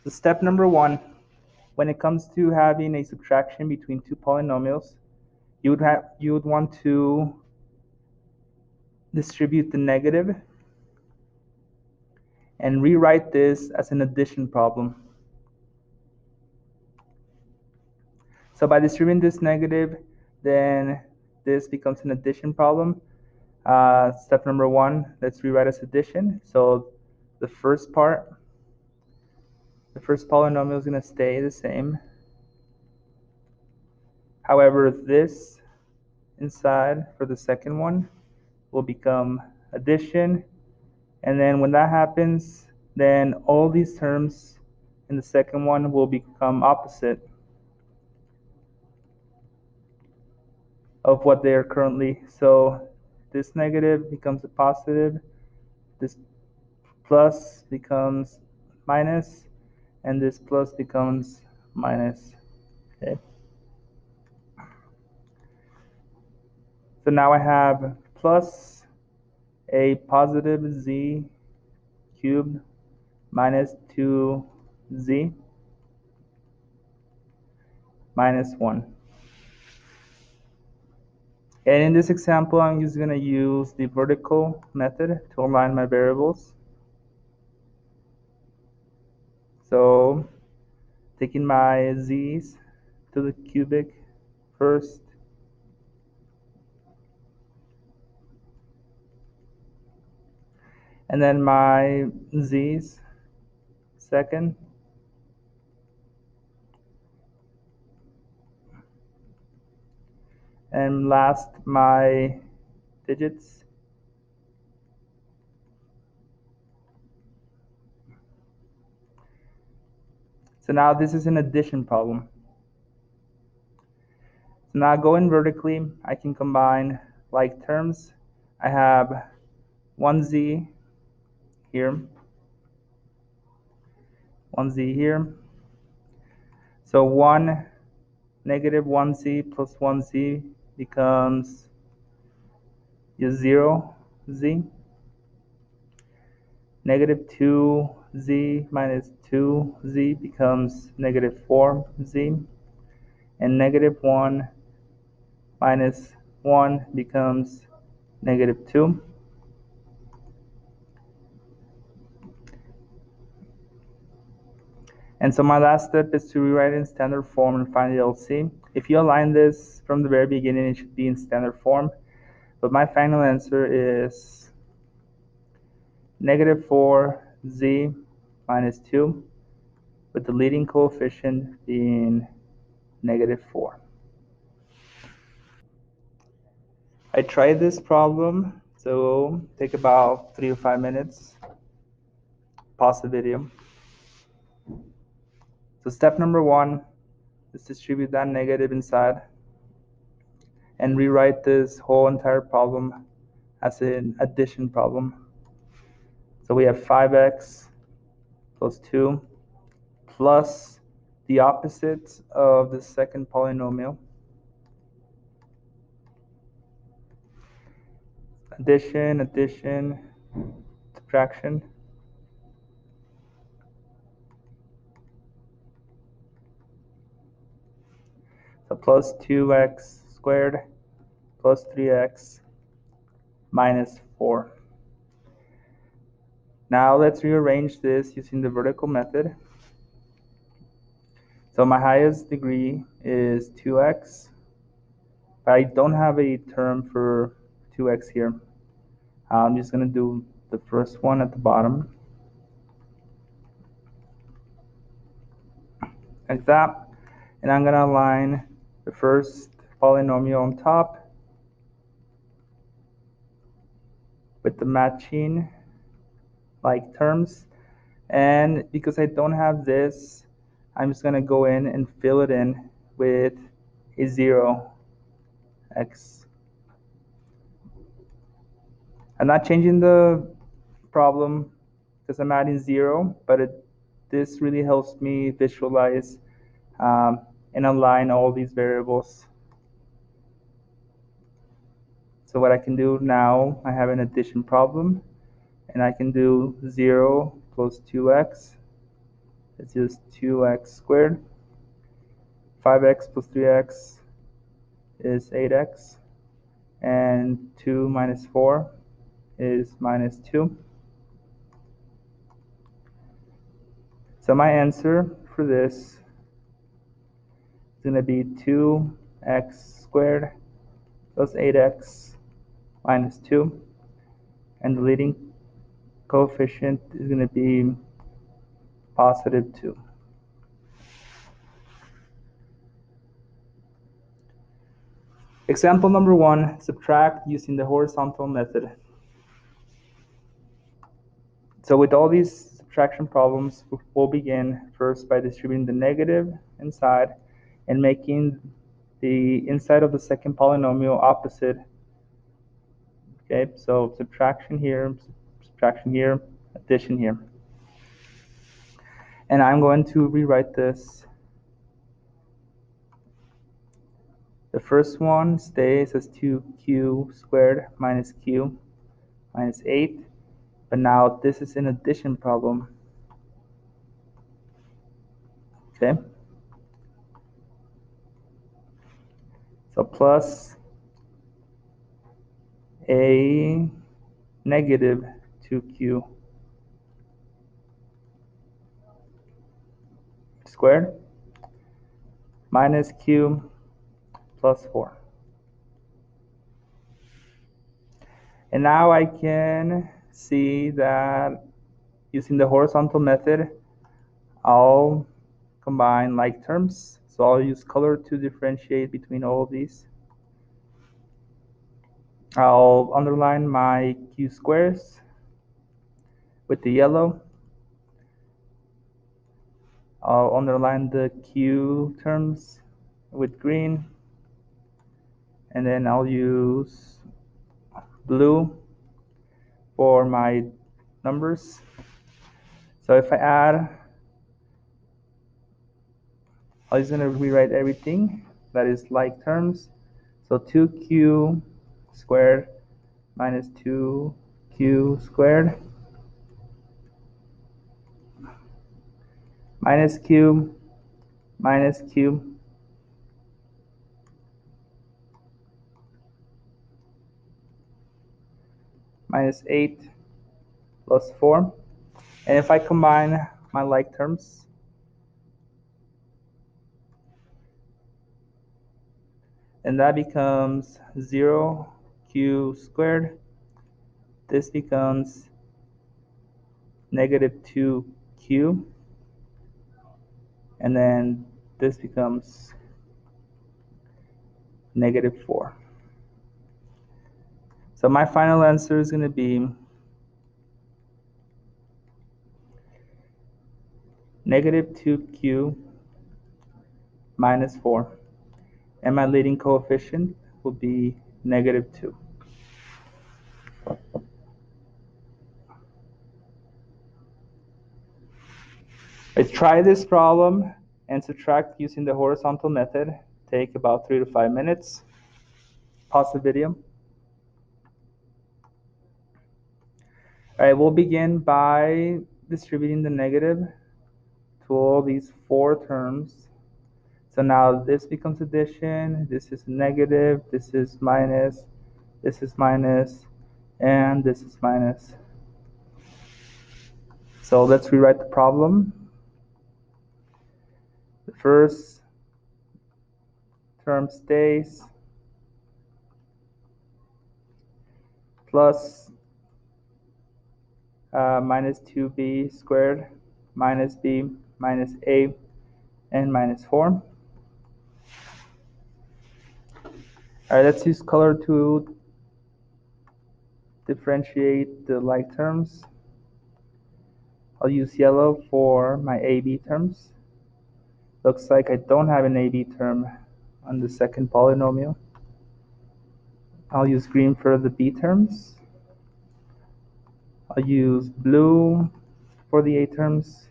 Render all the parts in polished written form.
So step number one, when it comes to having a subtraction between two polynomials, you would want to distribute the negative and rewrite this as an addition problem. So by distributing this negative, then this becomes an addition problem. Step number one, let's rewrite as addition. So the first polynomial is going to stay the same. However, this inside for the second one will become addition. And then when that happens, then all these terms in the second one will become opposite of what they are currently. So this negative becomes a positive, this plus becomes minus, and this plus becomes minus. Okay. So now I have plus a positive z cubed minus 2z minus 1. And in this example, I'm just going to use the vertical method to align my variables. So taking my z's to the cubic first, and then my z's second, and last my digits. So now this is an addition problem. So now going vertically, I can combine like terms. I have 1z here, 1z here. So 1 negative 1z plus 1z becomes 0z. Negative 2z minus 2z becomes negative 4z. And negative 1 minus 1 becomes negative 2. And so my last step is to rewrite it in standard form and find the LC. If you align this from the very beginning, it should be in standard form. But my final answer is negative 4z minus 2, with the leading coefficient being negative 4. I tried this problem, so take about 3 to 5 minutes. Pause the video. So step number one is distribute that negative inside and rewrite this whole entire problem as an addition problem. So we have 5x plus 2 plus the opposite of the second polynomial. Addition, addition, subtraction. So plus 2x squared plus 3x minus 4. Now let's rearrange this using the vertical method. So my highest degree is 2x, but I don't have a term for 2x here. I'm just going to do the first one at the bottom, like that. And I'm going to align the first polynomial on top with the matching like terms. And because I don't have this, I'm just going to go in and fill it in with a 0x. I'm not changing the problem because I'm adding 0, but this really helps me visualize and align all these variables. So what I can do now, I have an addition problem, and I can do 0 plus 2x It's just 2x squared. 5x plus 3x is 8x. And 2 minus 4 is minus 2. So my answer for this is going to be 2x squared plus 8x minus 2. And the leading coefficient is going to be positive 2. Example number 1, subtract using the horizontal method. So with all these subtraction problems, we'll begin first by distributing the negative inside and making the inside of the second polynomial opposite. Okay, so subtraction here, addition here. And I'm going to rewrite this. The first one stays as 2q squared minus q minus 8. But now this is an addition problem. Okay. So plus a negative 2q squared minus q plus 4. And now I can see that using the horizontal method, I'll combine like terms. So I'll use color to differentiate between all of these. I'll underline my q squares with the yellow. I'll underline the q terms with green. And then I'll use blue for my numbers. So if I add, I'm just going to rewrite everything that is like terms. So 2q squared minus 2q squared minus q minus q minus 8 plus 4. And if I combine my like terms, and that becomes 0q squared. This becomes negative 2q. And then this becomes negative 4. So my final answer is going to be negative 2q minus 4. And my leading coefficient will be negative 2. I try this problem and subtract using the horizontal method. Take about 3 to 5 minutes. Pause the video. All right, we'll begin by distributing the negative to all these 4 terms. So now this becomes addition, this is negative, this is minus, and this is minus. So let's rewrite the problem. The first term stays, plus minus 2b squared minus b minus a and minus 4. All right, let's use color to differentiate the like terms. I'll use yellow for my AB terms. Looks like I don't have an AB term on the second polynomial. I'll use green for the B terms. I'll use blue for the A terms.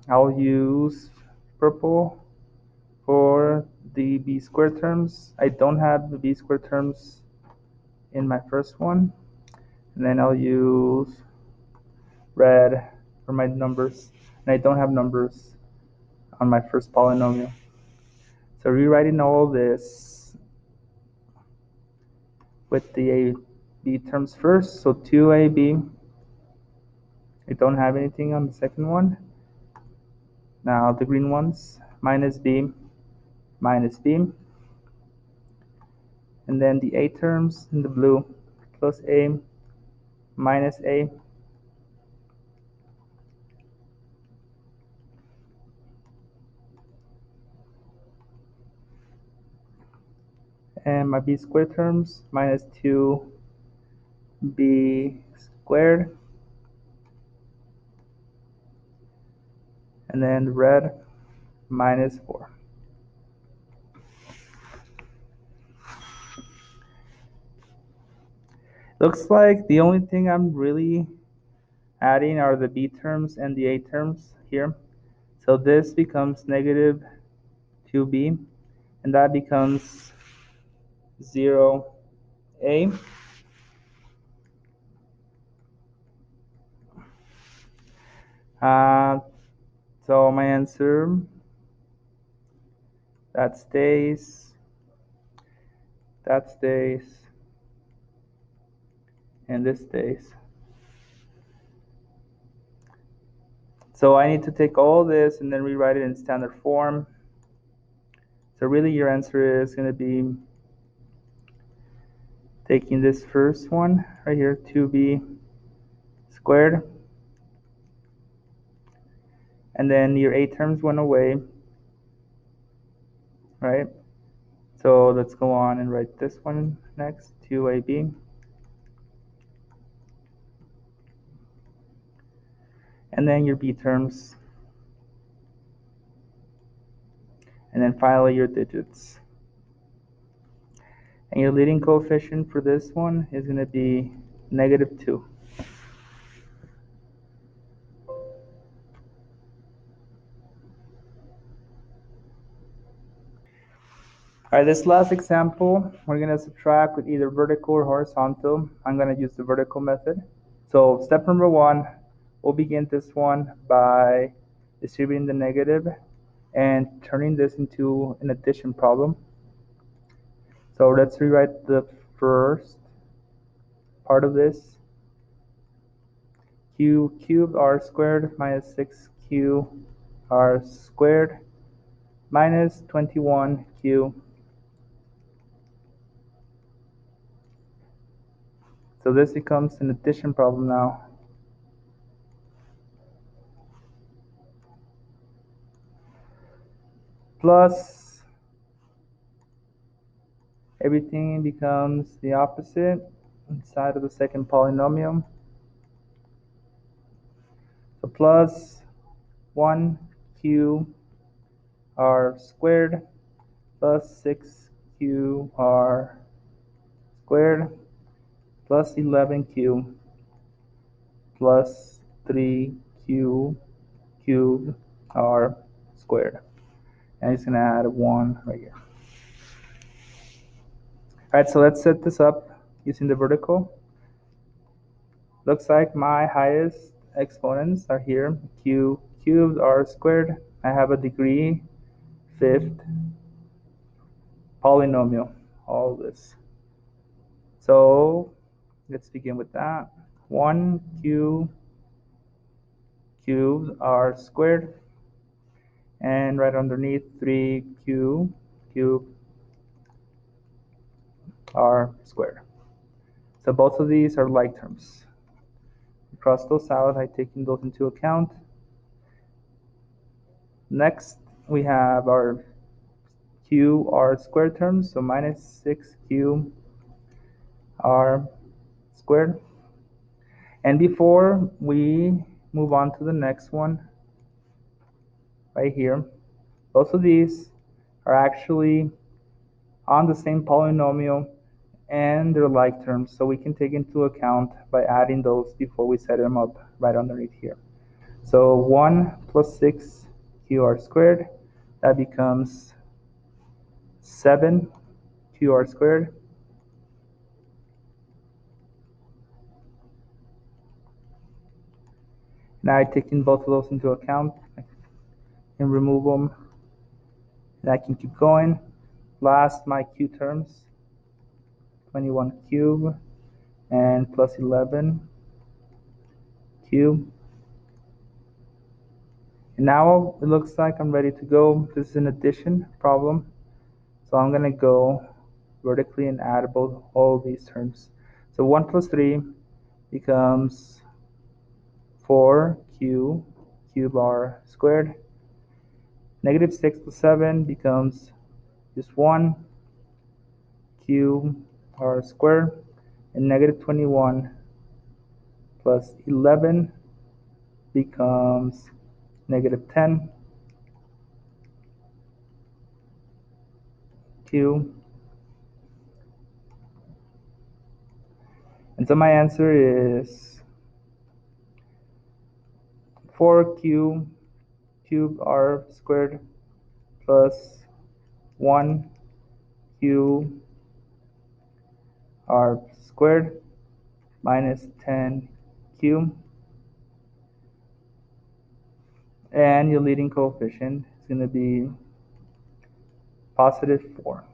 I'll use purple for the B squared terms. I don't have the B squared terms in my first one. And then I'll use red for my numbers, and I don't have numbers on my first polynomial. So rewriting all this with the a, b terms first, so 2ab, I don't have anything on the second one. Now the green ones, minus b, minus b, and then the a terms in the blue, plus a, minus a, and my b squared terms, minus 2b squared, and then the red, minus 4. Looks like the only thing I'm really adding are the b terms and the a terms here. So this becomes negative 2b, and that becomes 0a. So my answer, that stays, and this stays. So I need to take all this and then rewrite it in standard form. So really your answer is going to be taking this first one right here, 2b squared, and then your a terms went away, right? So let's go on and write this one next, 2ab. And then your b terms. And then finally your digits. And your leading coefficient for this one is going to be negative 2. All right, this last example, we're going to subtract with either vertical or horizontal. I'm going to use the vertical method. So step number 1, we'll begin this one by distributing the negative and turning this into an addition problem. So let's rewrite the first part of this. Q cubed r squared minus 6q r squared minus 21q. So this becomes an addition problem now. Plus, everything becomes the opposite inside of the second polynomial. So plus 1q r squared plus 6q r squared plus 11q plus 3q cubed r squared. And it's going to add a 1 right here. All right, so let's set this up using the vertical. Looks like my highest exponents are here. Q cubed r squared. I have a degree 5th polynomial, all this. So let's begin with that. 1q cubed r squared, and right underneath 3q cubed r squared. So both of these are like terms. Cross those out, I taking those into account. Next, we have our q r squared terms, so minus 6q r squared. And before we move on to the next one, right here, both of these are actually on the same polynomial and they're like terms, so we can take into account by adding those before we set them up right underneath here. So 1 plus 6qr squared, that becomes 7qr squared. Now I take in both of those into account and remove them. And I can keep going. Last, my q terms, 21 cubed and plus 11 cubed. And now it looks like I'm ready to go. This is an addition problem. So I'm going to go vertically and add both all these terms. So 1 plus 3 becomes 4q cube r squared. Negative 6 plus 7 becomes just 1 cube r squared. And negative 21 plus 11 becomes negative 10 q. And so my answer is 4q cube r squared plus 1 q r squared minus 10q. And your leading coefficient is going to be positive 4.